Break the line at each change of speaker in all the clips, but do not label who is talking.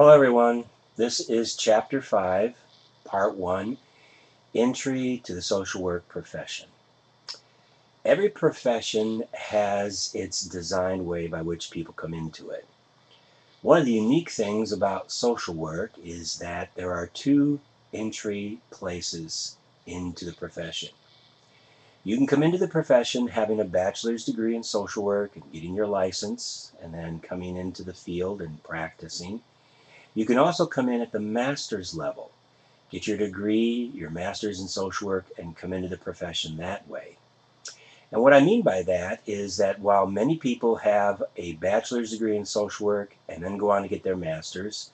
Hello everyone, this is Chapter 5, Part 1, Entry to the Social Work Profession. Every profession has its designed way by which people come into it. One of the unique things about social work is that there are two entry places into the profession. You can come into the profession having a bachelor's degree in social work and getting your license and then coming into the field and practicing. You can also come in at the master's level, get your degree, your master's in social work, and come into the profession that way. And what I mean by that is that while many people have a bachelor's degree in social work and then go on to get their master's,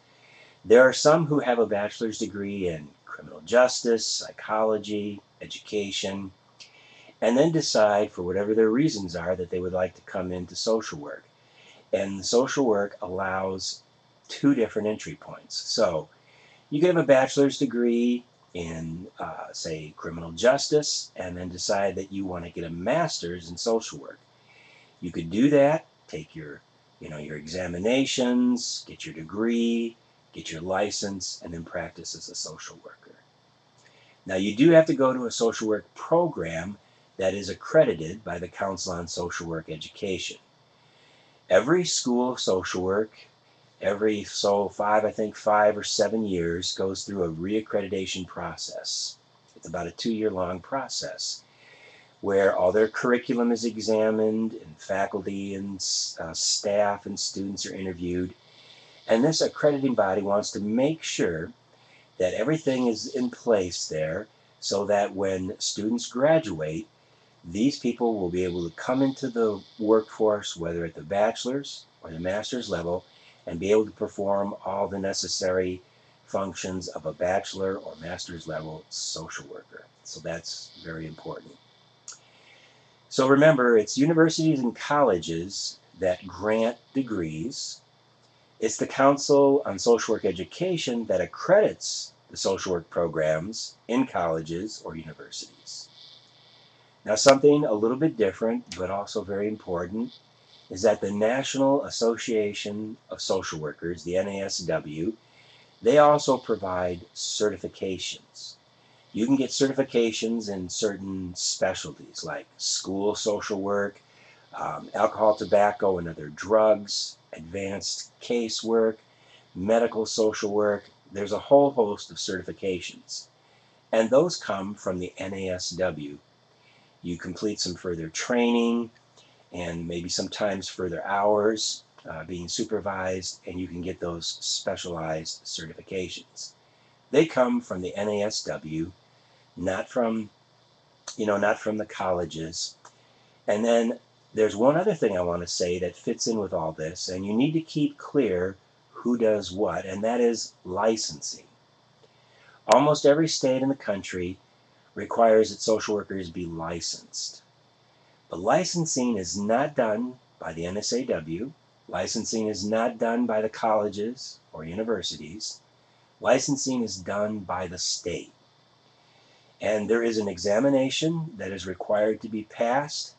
there are some who have a bachelor's degree in criminal justice, psychology, education, and then decide, for whatever their reasons are, that they would like to come into social work. And social work allows two different entry points. So you could have a bachelor's degree in, say, criminal justice, and then decide that you want to get a master's in social work. You could do that, take your examinations, get your degree, get your license, and then practice as a social worker. Now, you do have to go to a social work program that is accredited by the Council on Social Work Education. Every school of social work, I think 5 or 7 years, goes through a reaccreditation process. It's about a 2-year long process where all their curriculum is examined and faculty and staff and students are interviewed. And this accrediting body wants to make sure that everything is in place there so that when students graduate, these people will be able to come into the workforce, whether at the bachelor's or the master's level, and be able to perform all the necessary functions of a bachelor or master's level social worker. So that's very important. So remember, it's universities and colleges that grant degrees. It's the Council on Social Work Education that accredits the social work programs in colleges or universities. Now, something a little bit different, but also very important, is that the National Association of Social Workers, the NASW, they also provide certifications. You can get certifications in certain specialties like school social work, alcohol, tobacco, and other drugs, advanced casework, medical social work. There's a whole host of certifications, and those come from the NASW. You complete some further training and maybe sometimes further hours being supervised, and you can get those specialized certifications. They come from the NASW, not from the colleges. And then there's one other thing I want to say that fits in with all this, and you need to keep clear who does what, and that is licensing. Almost every state in the country requires that social workers be licensed. But licensing is not done by the NSAW. Licensing is not done by the colleges or universities. Licensing is done by the state. And there is an examination that is required to be passed,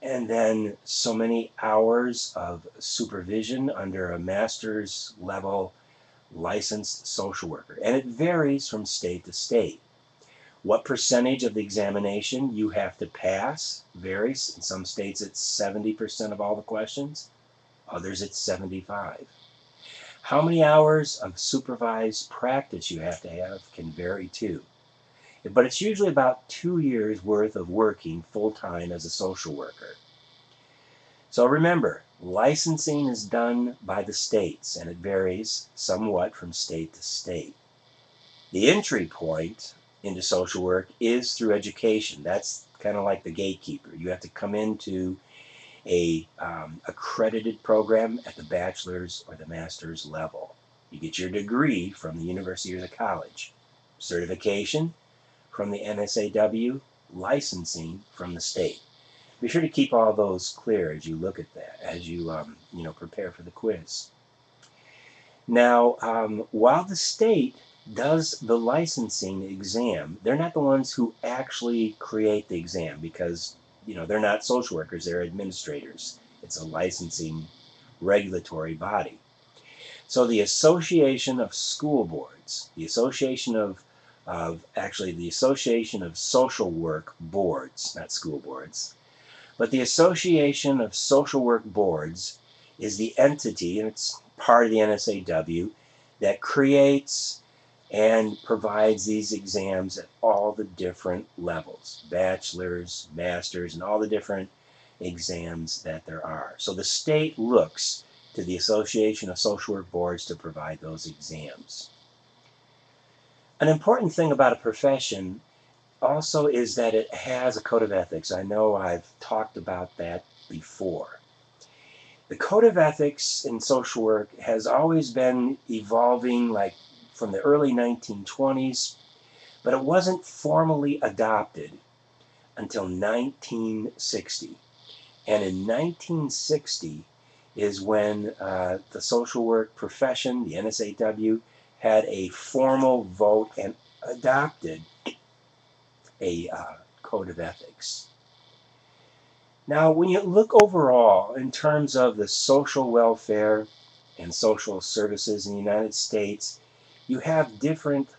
and then so many hours of supervision under a master's level licensed social worker. And it varies from state to state. What percentage of the examination you have to pass varies. In some states it's 70% of all the questions, others it's 75%. How many hours of supervised practice you have to have can vary too. But it's usually about 2 years worth of working full-time as a social worker. So remember, licensing is done by the states, and it varies somewhat from state to state. The entry point into social work is through education. That's kind of like the gatekeeper. You have to come into a accredited program at the bachelor's or the master's level. You get your degree from the university or the college. Certification from the NSAW, licensing from the state. Be sure to keep all those clear as you look at that, as you prepare for the quiz. Now, while the state does the licensing exam, they're not the ones who actually create the exam because they're not social workers, they're administrators. It's a licensing regulatory body. So the Association of School Boards, the Association of the Association of Social Work Boards, not school boards, but the Association of Social Work Boards is the entity, and it's part of the NSAW, that creates and provides these exams at all the different levels, bachelor's, master's, and all the different exams that there are. So the state looks to the Association of Social Work Boards to provide those exams. An important thing about a profession also is that it has a code of ethics. I know I've talked about that before. The code of ethics in social work has always been evolving, like from the early 1920s, but it wasn't formally adopted until 1960. And in 1960 is when the social work profession, the NSAW, had a formal vote and adopted a code of ethics. Now, when you look overall in terms of the social welfare and social services in the United States, you have different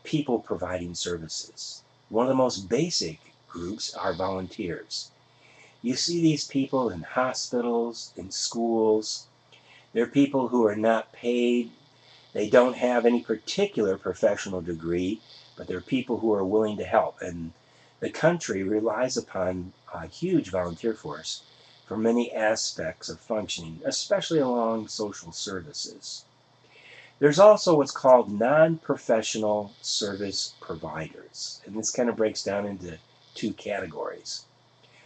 people providing services. One of the most basic groups are volunteers. You see these people in hospitals, in schools. They're people who are not paid. They don't have any particular professional degree, but they're people who are willing to help. And the country relies upon a huge volunteer force for many aspects of functioning, especially along social services. There's also what's called non-professional service providers, and this kind of breaks down into two categories.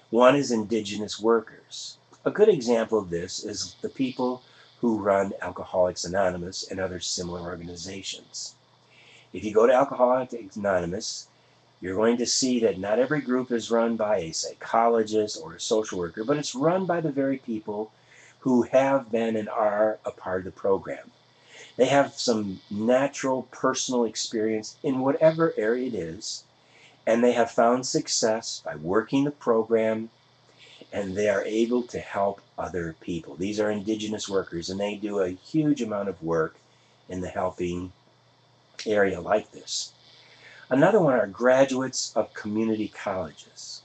One is indigenous workers. A good example of this is the people who run Alcoholics Anonymous and other similar organizations. If you go to Alcoholics Anonymous, you're going to see that not every group is run by a psychologist or a social worker, but it's run by the very people who have been and are a part of the program. They have some natural personal experience in whatever area it is, and they have found success by working the program, and they are able to help other people. These are indigenous workers, and they do a huge amount of work in the helping area like this. Another one are graduates of community colleges.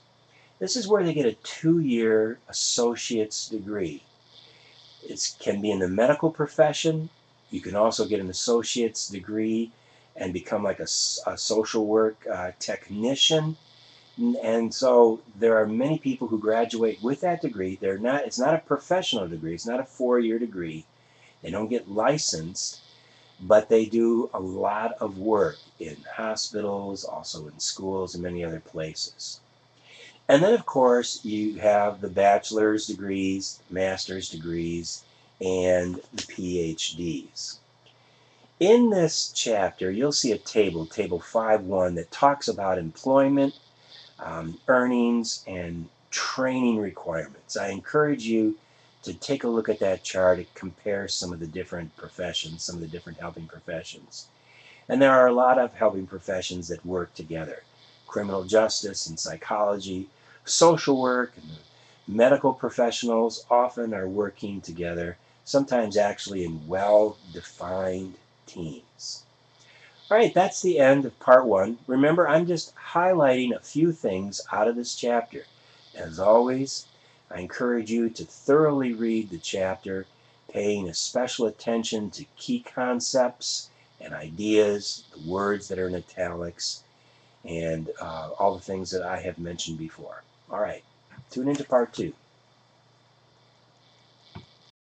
This is where they get a 2-year associate's degree. It can be in the medical profession. You can also get an associate's degree and become like a social work technician. And so there are many people who graduate with that degree. It's not a professional degree. It's not a 4-year degree. They don't get licensed, but they do a lot of work in hospitals, also in schools, and many other places. And then, of course, you have the bachelor's degrees, master's degrees, and the PhDs. In this chapter, you'll see a table, Table 5.1, that talks about employment, earnings, and training requirements. I encourage you to take a look at that chart and compare some of the different professions, some of the different helping professions. And there are a lot of helping professions that work together. Criminal justice and psychology, social work, and medical professionals often are working together, sometimes actually in well-defined teams. All right, that's the end of part 1. Remember, I'm just highlighting a few things out of this chapter. As always, I encourage you to thoroughly read the chapter, paying a special attention to key concepts and ideas, the words that are in italics, and all the things that I have mentioned before. All right, tune into part 2.